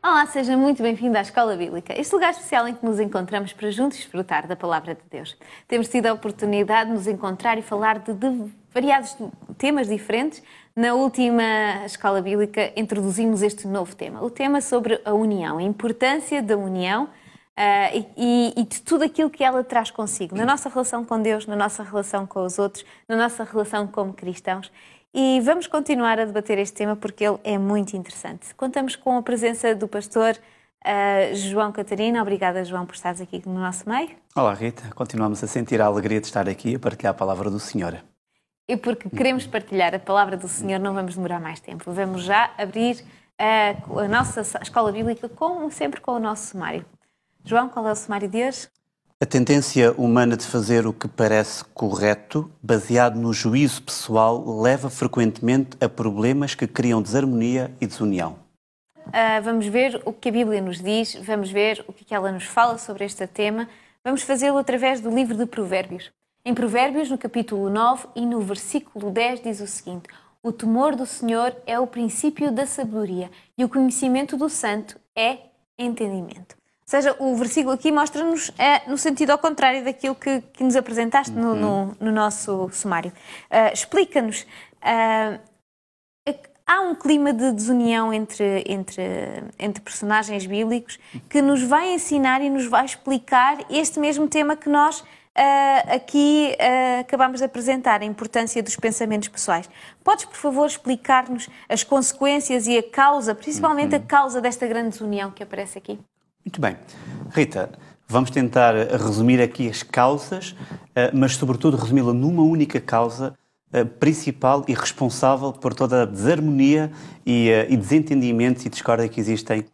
Olá, seja muito bem-vindo à Escola Bíblica, este lugar especial em que nos encontramos para juntos desfrutar da Palavra de Deus. Temos tido a oportunidade de nos encontrar e falar de variados temas diferentes. Na última Escola Bíblica introduzimos este novo tema, o tema sobre a união, a importância da união e de tudo aquilo que ela traz consigo, na nossa relação com Deus, na nossa relação com os outros, na nossa relação como cristãos. E vamos continuar a debater este tema porque ele é muito interessante. Contamos com a presença do pastor João Catarina. Obrigada, João, por estares aqui no nosso meio. Olá, Rita. Continuamos a sentir a alegria de estar aqui a partilhar a palavra do Senhor. E porque queremos partilhar a palavra do Senhor, não vamos demorar mais tempo. Vamos já abrir a nossa Escola Bíblica, como sempre, com o nosso sumário. João, qual é o sumário de hoje? A tendência humana de fazer o que parece correto, baseado no juízo pessoal, leva frequentemente a problemas que criam desarmonia e desunião. Vamos ver o que a Bíblia nos diz, vamos ver o que ela nos fala sobre este tema. Vamos fazê-lo através do livro de Provérbios. Em Provérbios, no capítulo 9 e no versículo 10, diz o seguinte: o temor do Senhor é o princípio da sabedoria e o conhecimento do santo é entendimento. Ou seja, o versículo aqui mostra-nos no sentido ao contrário daquilo que nos apresentaste no nosso sumário. Explica-nos, há um clima de desunião entre personagens bíblicos que nos vai ensinar e nos vai explicar este mesmo tema que nós aqui acabamos de apresentar, a importância dos pensamentos pessoais. Podes, por favor, explicar-nos as consequências e a causa, principalmente a causa desta grande desunião que aparece aqui? Muito bem. Rita, vamos tentar resumir aqui as causas, mas sobretudo resumi-la numa única causa principal e responsável por toda a desarmonia e desentendimentos e discórdia que existem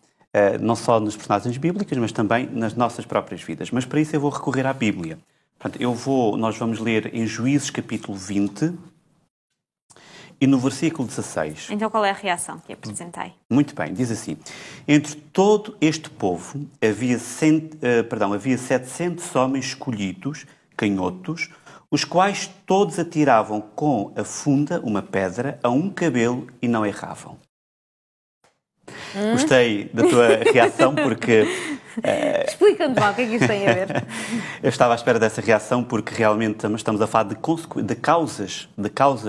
não só nos personagens bíblicos, mas também nas nossas próprias vidas. Mas para isso eu vou recorrer à Bíblia. Portanto, nós vamos ler em Juízes capítulo 20 e no versículo 16. Então qual é a reação que apresentei? Muito bem, diz assim: entre todo este povo havia 700 homens escolhidos, canhotos, os quais todos atiravam com a funda uma pedra a um cabelo e não erravam. Gostei da tua reação porque... Explica-nos lá o que é que isto tem a ver. Eu estava à espera dessa reação porque realmente estamos a falar de causas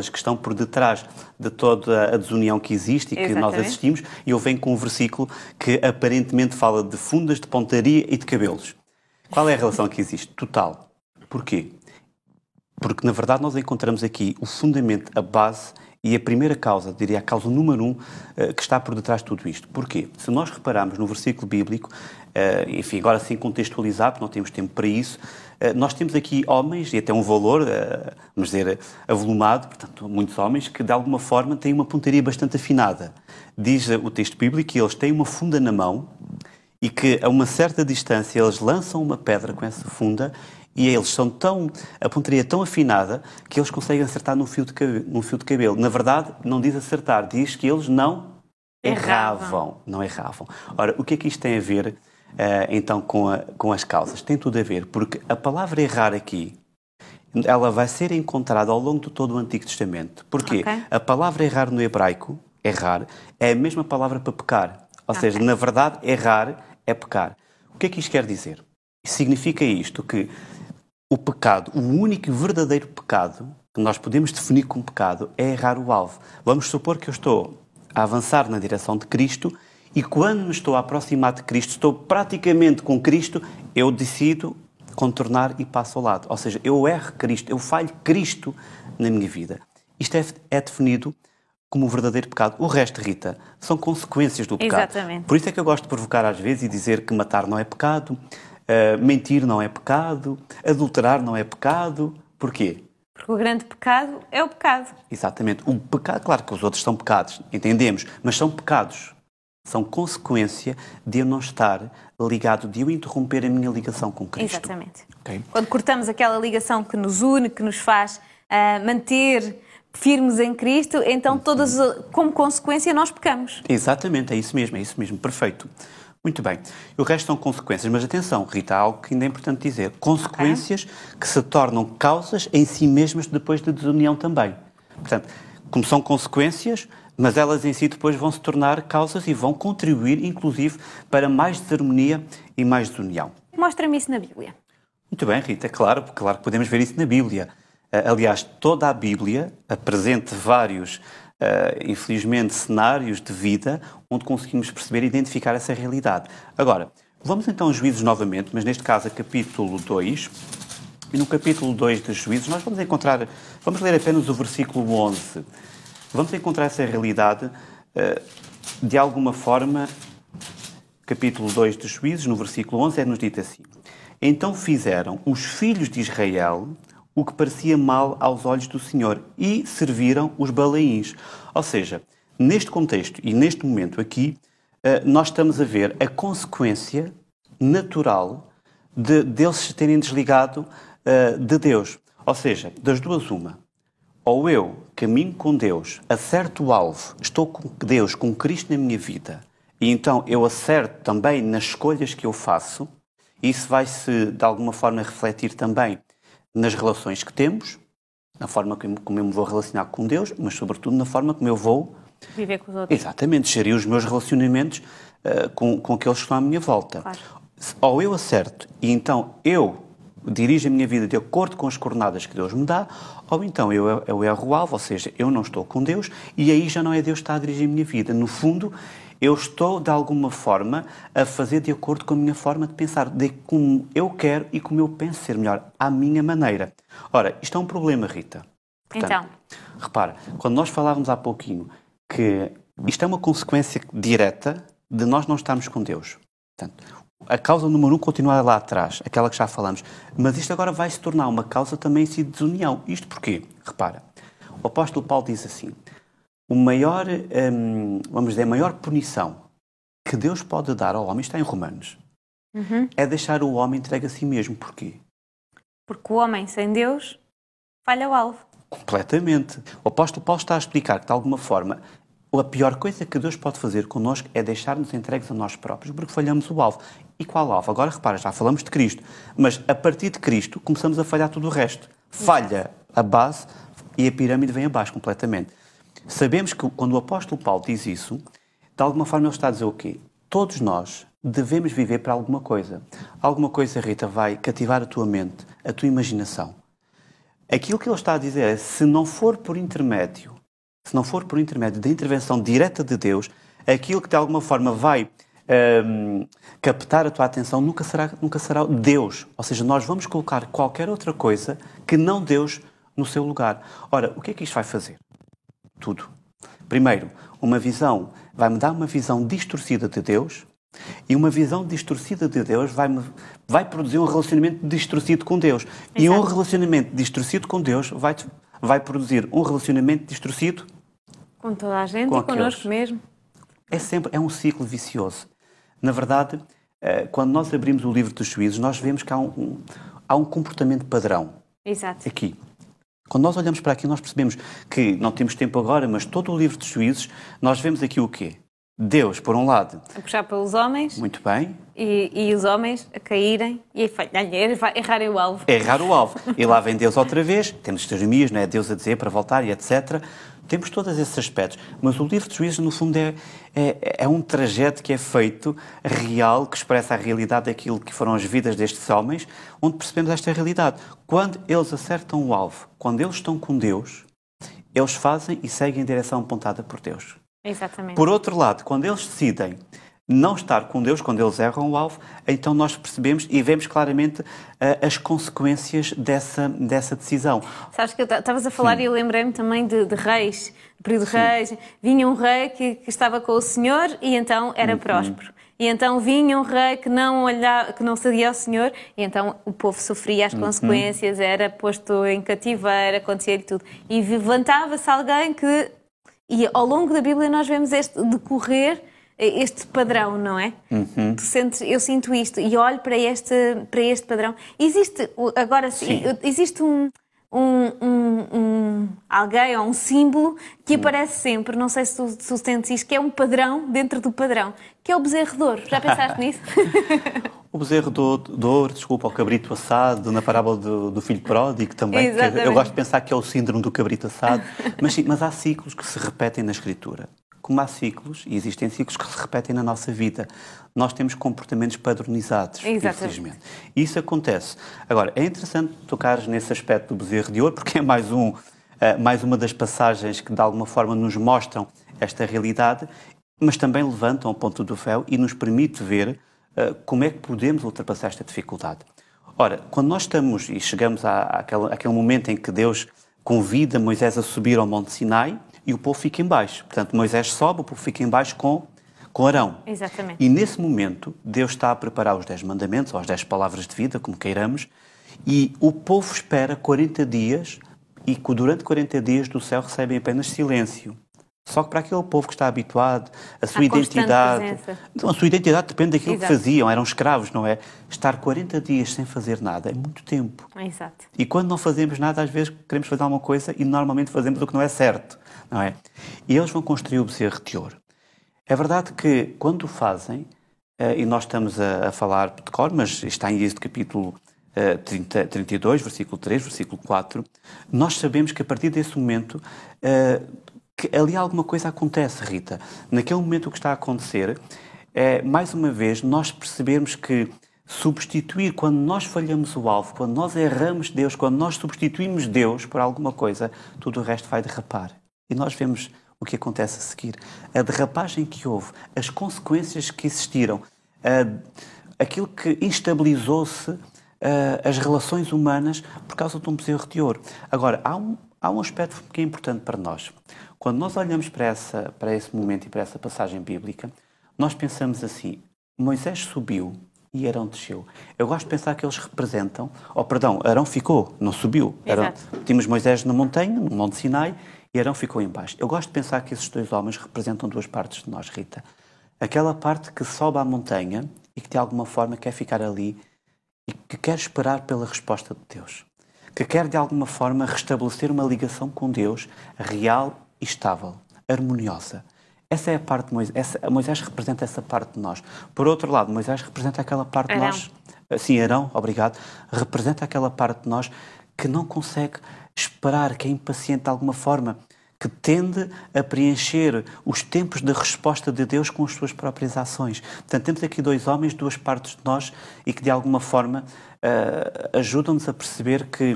que estão por detrás de toda a desunião que existe e que nós assistimos, e eu venho com um versículo que aparentemente fala de fundas, de pontaria e de cabelos. Qual é a relação que existe? Total. Porquê? Porque, na verdade, nós encontramos aqui o fundamento, a base e a primeira causa, diria a causa número 1, que está por detrás de tudo isto. Porquê? Se nós repararmos no versículo bíblico, enfim, agora sim contextualizar, porque não temos tempo para isso, nós temos aqui homens, e até um valor, vamos dizer, avolumado, portanto, muitos homens que, de alguma forma, têm uma pontaria bastante afinada. Diz o texto bíblico que eles têm uma funda na mão e que, a uma certa distância, eles lançam uma pedra com essa funda e eles são a pontaria é tão afinada que eles conseguem acertar num fio de cabelo. Na verdade, não diz acertar, diz que eles não erravam. Não erravam. Ora, o que é que isto tem a ver, então, com as causas? Tem tudo a ver, porque a palavra errar aqui, ela vai ser encontrada ao longo de todo o Antigo Testamento. Porquê? Okay. A palavra errar no hebraico, errar, é a mesma palavra para pecar. Ou seja, na verdade, errar é pecar. O que é que isto quer dizer? Significa isto, que o pecado, o único e verdadeiro pecado que nós podemos definir como pecado é errar o alvo. Vamos supor que eu estou a avançar na direção de Cristo e quando me estou a aproximar de Cristo, estou praticamente com Cristo, eu decido contornar e passo ao lado. Ou seja, eu erro Cristo, eu falho Cristo na minha vida. Isto é definido como o verdadeiro pecado. O resto, Rita, são consequências do pecado. Exatamente. Por isso é que eu gosto de provocar às vezes e dizer que matar não é pecado, mentir não é pecado, adulterar não é pecado. Porquê? Porque o grande pecado é o pecado. Exatamente. O pecado, claro que os outros são pecados, entendemos, mas são pecados. São consequência de eu não estar ligado, de eu interromper a minha ligação com Cristo. Exatamente. Okay? Quando cortamos aquela ligação que nos une, que nos faz manter firmes em Cristo, então como consequência nós pecamos. Exatamente, é isso mesmo, perfeito. Muito bem. O resto são consequências, mas atenção, Rita, há algo que ainda é importante dizer. Consequências que se tornam causas em si mesmas depois da desunião também. Portanto, como são consequências, Mas elas em si depois vão se tornar causas e vão contribuir, inclusive, para mais desarmonia e mais desunião. Mostra-me isso na Bíblia. Muito bem, Rita, claro que podemos ver isso na Bíblia. Aliás, toda a Bíblia apresenta vários, infelizmente, cenários de vida onde conseguimos perceber e identificar essa realidade. Agora, vamos então a Juízes novamente, mas neste caso a capítulo 2. E no capítulo 2 de Juízes nós vamos ler apenas o versículo 11. Vamos encontrar essa realidade, de alguma forma, capítulo 2 de Juízes, no versículo 11, é-nos dito assim: Então fizeram os filhos de Israel o que parecia mal aos olhos do Senhor e serviram os Balaíns. Ou seja, neste contexto e neste momento aqui, nós estamos a ver a consequência natural deles se terem desligado de Deus. Ou seja, das duas uma. Ou eu caminho com Deus, acerto o alvo, estou com Deus, com Cristo na minha vida, e então eu acerto também nas escolhas que eu faço, isso vai-se, de alguma forma, refletir também nas relações que temos, na forma como eu me vou relacionar com Deus, mas, sobretudo, na forma como eu vou viver com os outros. Exatamente, gerir os meus relacionamentos com aqueles que estão à minha volta. Claro. Ou eu acerto, e então eu dirijo a minha vida de acordo com as coordenadas que Deus me dá, ou então eu erro o alvo, ou seja, eu não estou com Deus, e aí já não é Deus que está a dirigir a minha vida. No fundo, eu estou, de alguma forma, a fazer de acordo com a minha forma de pensar, de como eu quero e como eu penso ser melhor, à minha maneira. Ora, isto é um problema, Rita. Portanto, então, repara, quando nós falávamos há pouquinho que isto é uma consequência direta de nós não estarmos com Deus. Portanto, a causa número 1 continua lá atrás, aquela que já falamos. Mas isto agora vai se tornar uma causa também de desunião. Isto porquê? Repara, o apóstolo Paulo diz assim: a maior punição que Deus pode dar ao homem, está em Romanos, é deixar o homem entregue a si mesmo. Porquê? Porque o homem sem Deus falha o alvo. Completamente. O apóstolo Paulo está a explicar que, de alguma forma, a pior coisa que Deus pode fazer connosco é deixar-nos entregues a nós próprios, porque falhamos o alvo. E qual alvo? Agora, repara, já falamos de Cristo, mas a partir de Cristo começamos a falhar tudo o resto. Falha a base e a pirâmide vem abaixo completamente. Sabemos que quando o apóstolo Paulo diz isso, de alguma forma ele está a dizer o quê? Todos nós devemos viver para alguma coisa. Alguma coisa, Rita, vai cativar a tua mente, a tua imaginação. Aquilo que ele está a dizer é, se não for por intermédio da intervenção direta de Deus, aquilo que de alguma forma vai captar a tua atenção nunca será Deus. Ou seja, nós vamos colocar qualquer outra coisa que não Deus no seu lugar. Ora, o que é que isto vai fazer? Tudo. Primeiro, vai-me dar uma visão distorcida de Deus, e uma visão distorcida de Deus vai produzir um relacionamento distorcido com Deus. Exato. E um relacionamento distorcido com Deus vai produzir um relacionamento distorcido com toda a gente e connosco mesmo. É um ciclo vicioso. Na verdade, quando nós abrimos o livro dos Juízes, nós vemos que há um comportamento padrão. Exato. Aqui. Quando nós olhamos para aqui, nós percebemos que, não temos tempo agora, mas todo o livro dos Juízes, nós vemos aqui o quê? Deus, por um lado... a puxar pelos homens. Muito bem. E os homens a caírem e a errarem o alvo. Errar o alvo. E lá vem Deus outra vez, temos Jeremias, não é? Deus a dizer para voltar e etc. Temos todos esses aspectos. Mas o livro dos Juízes, no fundo, é um trajeto que é feito real, que expressa a realidade daquilo que foram as vidas destes homens, onde percebemos esta realidade. Quando eles acertam o alvo, quando eles estão com Deus, eles fazem e seguem em direção apontada por Deus. Exatamente. Por outro lado, quando eles decidem não estar com Deus, quando eles erram o alvo, então nós percebemos e vemos claramente as consequências dessa decisão. Sabes que estavas a falar. Sim. E eu lembrei-me também de reis, do período de reis. Vinha um rei que estava com o Senhor e então era próspero. E então vinha um rei que não seguia ao Senhor e então o povo sofria as consequências, era posto em cativeiro, acontecia-lhe tudo. E levantava-se alguém que... E ao longo da Bíblia nós vemos decorrer este padrão, não é? Eu sinto isto e olho para este padrão. Existe, agora sim, existe alguém ou um símbolo que aparece sempre, não sei se tu sentes isto, que é um padrão dentro do padrão, que é o bezerro de ouro. Já pensaste nisso? O bezerro de ouro, desculpa, o cabrito assado, na parábola do filho pródigo também. Eu gosto de pensar que é o síndrome do cabrito assado, mas há ciclos que se repetem na Escritura. Como há ciclos, e existem ciclos que se repetem na nossa vida. Nós temos comportamentos padronizados, infelizmente. E isso acontece. Agora, é interessante tocares nesse aspecto do bezerro de ouro, porque é mais uma das passagens que, de alguma forma, nos mostram esta realidade, mas também levantam o ponto do véu e nos permite ver como é que podemos ultrapassar esta dificuldade. Ora, quando nós estamos e chegamos àquele momento em que Deus convida Moisés a subir ao Monte Sinai, e o povo fica em baixo. Portanto, Moisés sobe, o povo fica em baixo com Arão. Exatamente. E nesse momento, Deus está a preparar os 10 mandamentos, ou as 10 palavras de vida, como queiramos, e o povo espera 40 dias, e durante 40 dias do céu recebem apenas silêncio. Só que para aquele povo que está habituado, a sua identidade depende daquilo que faziam, eram escravos, não é? Estar 40 dias sem fazer nada é muito tempo. Exato. E quando não fazemos nada, às vezes queremos fazer alguma coisa e normalmente fazemos o que não é certo, não é? E eles vão construir o bezerro de ouro. É verdade que quando o fazem, e nós estamos a falar de cor, mas está em Êxodo capítulo 32, versículo 3, versículo 4, nós sabemos que a partir desse momento que ali alguma coisa acontece, Rita. Naquele momento o que está a acontecer é, mais uma vez, nós percebermos que substituir, quando nós falhamos o alvo, quando nós erramos Deus, quando nós substituímos Deus por alguma coisa, tudo o resto vai derrapar. E nós vemos o que acontece a seguir. A derrapagem que houve, as consequências que existiram, aquilo que instabilizou-se, as relações humanas por causa de um bezerro de ouro. Agora, há um aspecto que é importante para nós. Quando nós olhamos para esse momento e para essa passagem bíblica, nós pensamos assim, Moisés subiu e Arão desceu. Eu gosto de pensar que eles representam, Arão ficou, não subiu. Tínhamos Moisés na montanha, no Monte Sinai, e Arão ficou em baixo. Eu gosto de pensar que esses dois homens representam duas partes de nós, Rita. Aquela parte que sobe à montanha e que de alguma forma quer ficar ali e que quer esperar pela resposta de Deus. Que quer de alguma forma restabelecer uma ligação com Deus real e estável, harmoniosa. Essa é a parte de Moisés. Moisés representa essa parte de nós. Por outro lado, Moisés representa aquela parte de nós... Sim, Arão, obrigado. Representa aquela parte de nós que não consegue esperar, que é impaciente de alguma forma, que tende a preencher os tempos de resposta de Deus com as suas próprias ações. Portanto, temos aqui dois homens, duas partes de nós e que de alguma forma ajudam-nos a perceber que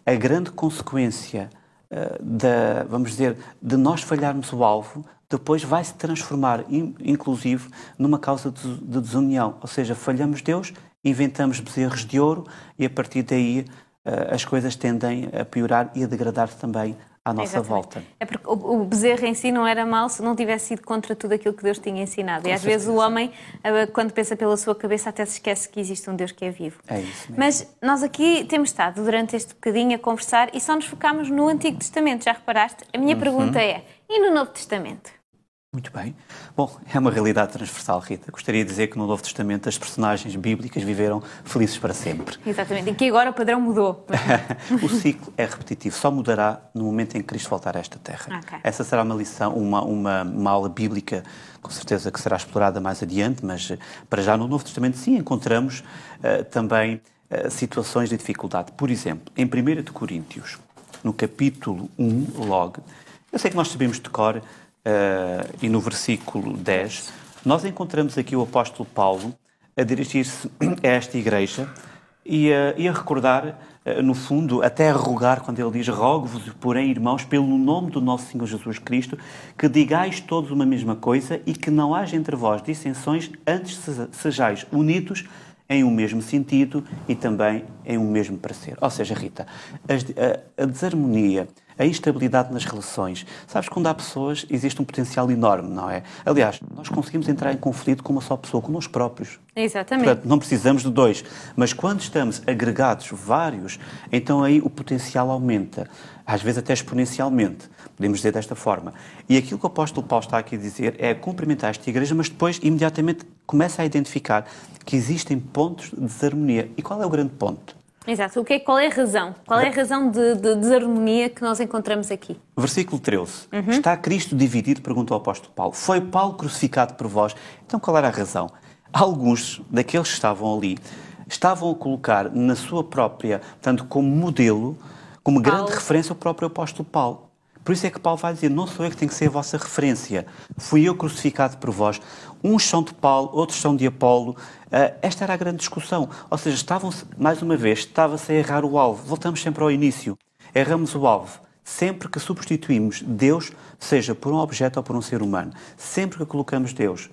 a grande consequência de nós falharmos o alvo, depois vai se transformar, inclusive, numa causa de desunião. Ou seja, falhamos Deus, inventamos bezerros de ouro e a partir daí as coisas tendem a piorar e a degradar-se também à nossa volta. É porque o bezerro em si não era mau se não tivesse sido contra tudo aquilo que Deus tinha ensinado. E às vezes o homem, quando pensa pela sua cabeça, até se esquece que existe um Deus que é vivo. É isso mesmo. Mas nós aqui temos estado durante este bocadinho a conversar e só nos focámos no Antigo Testamento, já reparaste? A minha pergunta é, e no Novo Testamento? Muito bem. Bom, é uma realidade transversal, Rita. Gostaria de dizer que no Novo Testamento as personagens bíblicas viveram felizes para sempre. Exatamente. E que agora o padrão mudou. O ciclo é repetitivo. Só mudará no momento em que Cristo voltar a esta terra. Okay. Essa será uma lição, uma aula bíblica, com certeza que será explorada mais adiante, mas para já no Novo Testamento sim encontramos também situações de dificuldade. Por exemplo, em 1 Coríntios, no capítulo 1, logo, eu sei que nós sabemos de cor, e no versículo 10, nós encontramos aqui o apóstolo Paulo a dirigir-se a esta igreja e a recordar, no fundo, até a rogar, quando ele diz: rogo-vos, porém, irmãos, pelo nome do nosso Senhor Jesus Cristo, que digais todos uma mesma coisa e que não haja entre vós dissensões, antes sejais unidos em um mesmo sentido e também em um mesmo parecer. Ou seja, Rita, a desarmonia, a instabilidade nas relações. Sabes, quando há pessoas, existe um potencial enorme, não é? Aliás, nós conseguimos entrar em conflito com uma só pessoa, com nós próprios. Exatamente. Portanto, não precisamos de dois. Mas quando estamos agregados, vários, então aí o potencial aumenta. Às vezes até exponencialmente. Podemos dizer desta forma. E aquilo que o apóstolo Paulo está aqui a dizer é cumprimentar esta igreja, mas depois, imediatamente, começa a identificar que existem pontos de desarmonia. E qual é o grande ponto? Exato. Qual é a razão? Qual é a razão de desarmonia que nós encontramos aqui? Versículo 13. Está Cristo dividido? Perguntou o apóstolo Paulo. Foi Paulo crucificado por vós? Então qual era a razão? Alguns daqueles que estavam ali estavam a colocar na sua própria, portanto, como modelo, como grande referência, o próprio apóstolo Paulo. Por isso é que Paulo vai dizer, não sou eu que tenho que ser a vossa referência. Fui eu crucificado por vós. Uns são de Paulo, outros são de Apolo. Esta era a grande discussão. Ou seja, mais uma vez, estava-se a errar o alvo. Voltamos sempre ao início. Erramos o alvo. Sempre que substituímos Deus, seja por um objeto ou por um ser humano, sempre que colocamos Deus,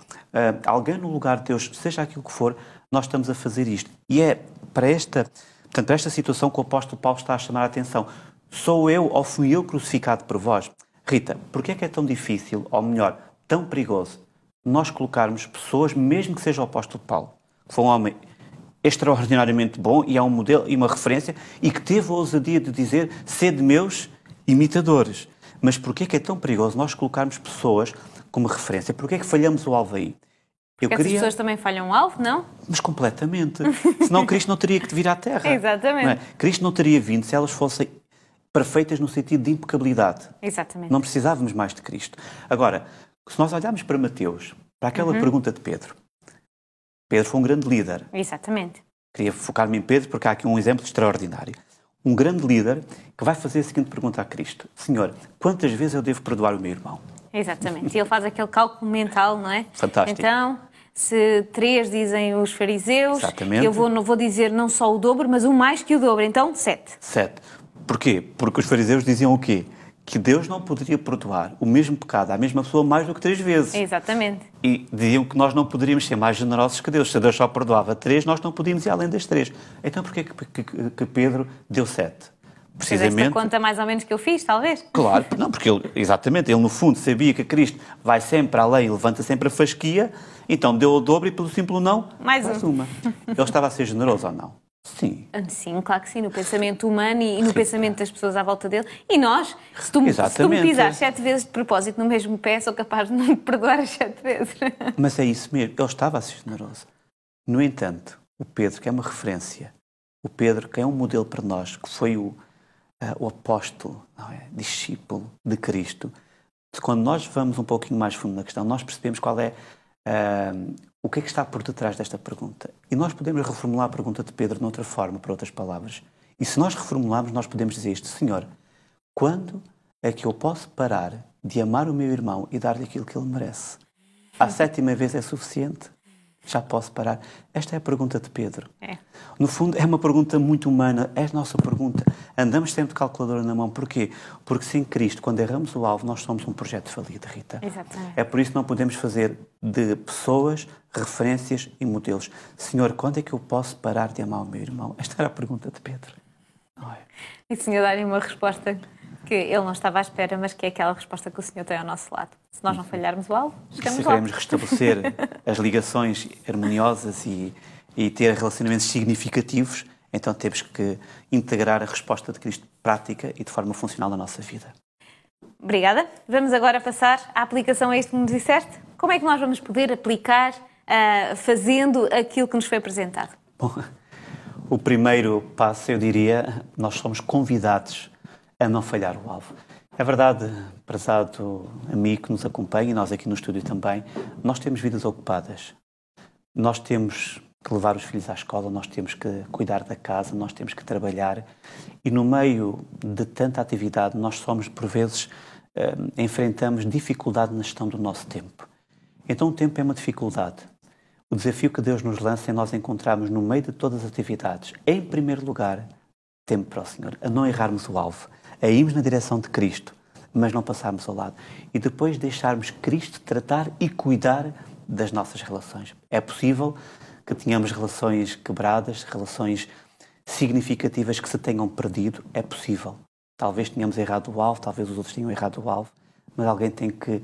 alguém no lugar de Deus, seja aquilo que for, nós estamos a fazer isto. E é para esta situação que o apóstolo Paulo está a chamar a atenção. Sou eu ou fui eu crucificado por vós? Rita, porquê é que é tão difícil, ou melhor, tão perigoso, nós colocarmos pessoas, mesmo que seja o apóstolo Paulo, que foi um homem extraordinariamente bom e é um modelo e uma referência, e que teve a ousadia de dizer, sede meus imitadores. Mas porquê é que é tão perigoso nós colocarmos pessoas como referência? Porquê é que falhamos o alvo aí? Porque essas pessoas também falham o alvo, não? Mas completamente. Senão Cristo não teria que vir à Terra. Exatamente. Não é? Cristo não teria vindo se elas fossem perfeitas no sentido de impecabilidade. Exatamente. Não precisávamos mais de Cristo. Agora, se nós olharmos para Mateus, para aquela pergunta de Pedro, Pedro foi um grande líder. Exatamente. Queria focar-me em Pedro porque há aqui um exemplo extraordinário. Um grande líder que vai fazer a seguinte pergunta a Cristo. Senhor, quantas vezes eu devo perdoar o meu irmão? Exatamente. E ele faz aquele cálculo mental, não é? Fantástico. Então, se 3 dizem os fariseus, exatamente, eu não vou dizer não só o dobro, mas o mais que o dobro. Então, 7. 7. Porquê? Porque os fariseus diziam o quê? Que Deus não poderia perdoar o mesmo pecado à mesma pessoa mais do que 3 vezes. Exatamente. E diziam que nós não poderíamos ser mais generosos que Deus. Se Deus só perdoava 3, nós não podíamos ir além das 3. Então porquê que Pedro deu 7? Precisamente. Esta conta mais ou menos que eu fiz, talvez? Claro, não, porque ele no fundo sabia que Cristo vai sempre além e levanta sempre a fasquia, então deu o dobro e pelo simples não, mais uma. Ele estava a ser generoso ou não? Sim. Sim, claro que sim, no pensamento humano e no pensamento das pessoas à volta dele. E nós, se tu me pisares 7 vezes de propósito no mesmo pé, sou capaz de não me perdoar as 7 vezes. Mas é isso mesmo, ele estava a ser generoso. No entanto, o Pedro, que é uma referência, o Pedro, que é um modelo para nós, que foi o apóstolo, não é? Discípulo de Cristo, quando nós vamos um pouquinho mais fundo na questão, nós percebemos qual é o que é que está por detrás desta pergunta. E nós podemos reformular a pergunta de Pedro de outra forma, por outras palavras. E se nós reformularmos, nós podemos dizer isto: Senhor, quando é que eu posso parar de amar o meu irmão e dar-lhe aquilo que ele merece? À 7ª vez é suficiente? Já posso parar? Esta é a pergunta de Pedro. No fundo, é uma pergunta muito humana. É a nossa pergunta. Andamos sempre de calculadora na mão. Porquê? Porque sem Cristo, quando erramos o alvo, nós somos um projeto falido, Rita. Exatamente. É por isso que não podemos fazer de pessoas referências e modelos. Senhor, quando é que eu posso parar de amar o meu irmão? Esta era a pergunta de Pedro. E o Senhor dá-lhe uma resposta que ele não estava à espera, mas que é aquela resposta que o Senhor tem ao nosso lado. Se nós não falharmos o alvo, chegamos lá. Se queremos restabelecer as ligações harmoniosas e ter relacionamentos significativos, então temos que integrar a resposta de Cristo prática e de forma funcional na nossa vida. Obrigada. Vamos agora passar à aplicação a isto que nos disseste. Como é que nós vamos poder aplicar fazendo aquilo que nos foi apresentado? Bom, o primeiro passo, eu diria, nós somos convidados a não falhar o alvo. É verdade, prezado amigo que nos acompanha, e nós aqui no estúdio também, nós temos vidas ocupadas. Nós temos que levar os filhos à escola, nós temos que cuidar da casa, nós temos que trabalhar, e no meio de tanta atividade nós somos, por vezes, enfrentamos dificuldade na gestão do nosso tempo. Então o tempo é uma dificuldade. O desafio que Deus nos lança é nós encontrarmos no meio de todas as atividades, em primeiro lugar, tempo para o Senhor, a não errarmos o alvo, a irmos na direção de Cristo, mas não passarmos ao lado. E depois deixarmos Cristo tratar e cuidar das nossas relações. É possível que tenhamos relações quebradas, relações significativas que se tenham perdido. É possível. Talvez tenhamos errado o alvo, talvez os outros tenham errado o alvo, mas alguém tem que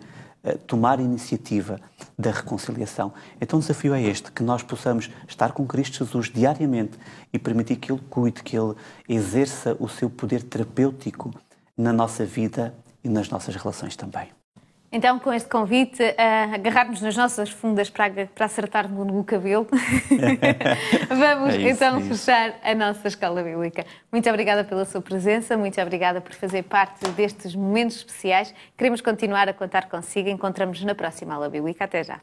tomar a iniciativa da reconciliação. Então o desafio é este, que nós possamos estar com Cristo Jesus diariamente e permitir que Ele cuide, que Ele exerça o seu poder terapêutico na nossa vida e nas nossas relações também. Então, com este convite, agarrarmos nas nossas fundas para acertar no cabelo, vamos então fechar a nossa escola bíblica. Muito obrigada pela sua presença, muito obrigada por fazer parte destes momentos especiais. Queremos continuar a contar consigo. Encontramos-nos na próxima aula bíblica. Até já.